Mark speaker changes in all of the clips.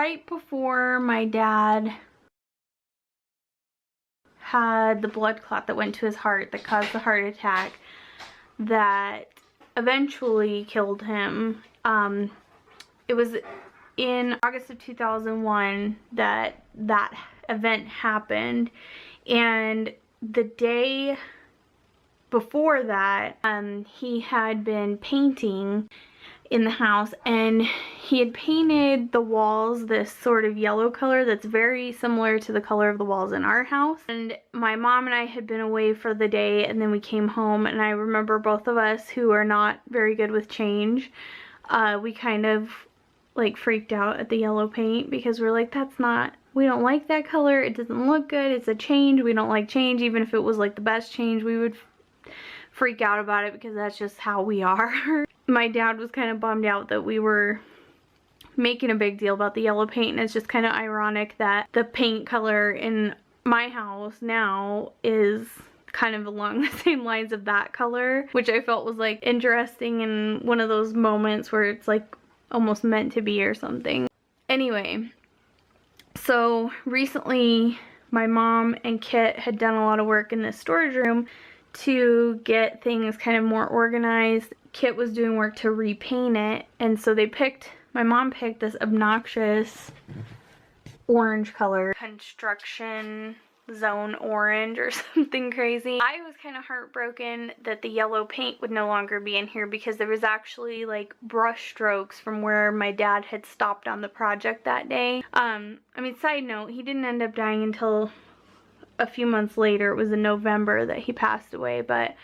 Speaker 1: right before my dad had the blood clot that went to his heart that caused the heart attack that eventually killed him. It was in August of 2001 that event happened, and the day before that, he had been painting in the house, and he had painted the walls this sort of yellow color that's very similar to the color of the walls in our house. And my mom and I had been away for the day, and then we came home, and I remember both of us, who are not very good with change, we kind of like freaked out at the yellow paint because we're like, we don't like that color, it doesn't look good, it's a change, we don't like change. Even if it was like the best change, we would freak out about it because that's just how we are. My dad was kind of bummed out that we were making a big deal about the yellow paint, and it's just kind of ironic that the paint color in my house now is kind of along the same lines of that color, which I felt was like interesting and one of those moments where it's like almost meant to be or something. Anyway, so recently my mom and Kit had done a lot of work in this storage room to get things kind of more organized. Kit was doing work to repaint it, and so my mom picked this obnoxious orange color, construction zone orange or something crazy. I was kind of heartbroken that the yellow paint would no longer be in here because there was actually like brush strokes from where my dad had stopped on the project that day. I mean, side note, he didn't end up dying until a few months later. It was in November that he passed away, but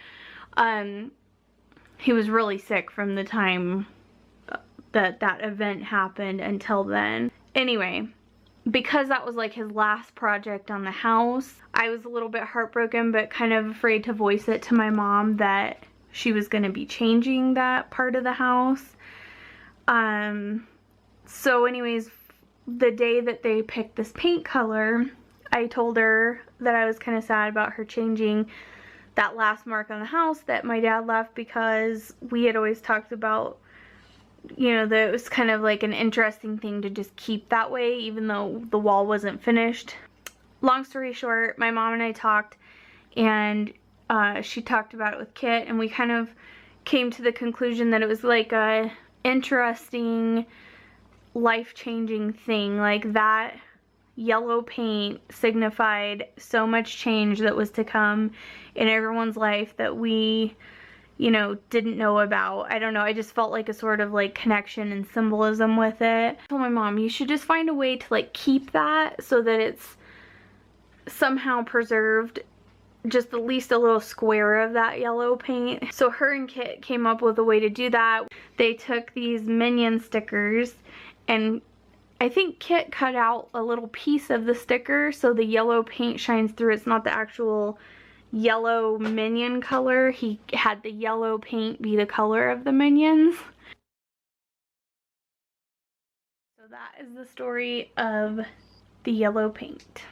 Speaker 1: he was really sick from the time that event happened until then. Anyway, because that was like his last project on the house, I was a little bit heartbroken, but kind of afraid to voice it to my mom that she was going to be changing that part of the house. So anyways, the day that they picked this paint color, I told her that I was kind of sad about her changing that last mark on the house that my dad left, because we had always talked about, you know, that it was kind of like an interesting thing to just keep that way even though the wall wasn't finished. Long story short, my mom and I talked, and she talked about it with Kit, and we kind of came to the conclusion that it was like a interesting, life-changing thing. Like, that yellow paint signified so much change that was to come in everyone's life that we, you know, didn't know about. I don't know, I just felt like a sort of like connection and symbolism with it. I told my mom, you should just find a way to like keep that so that it's somehow preserved, just at least a little square of that yellow paint. So her and Kit came up with a way to do that. They took these Minion stickers, and I think Kit cut out a little piece of the sticker so the yellow paint shines through. It's not the actual yellow Minion color. He had the yellow paint be the color of the Minions. So that is the story of the yellow paint.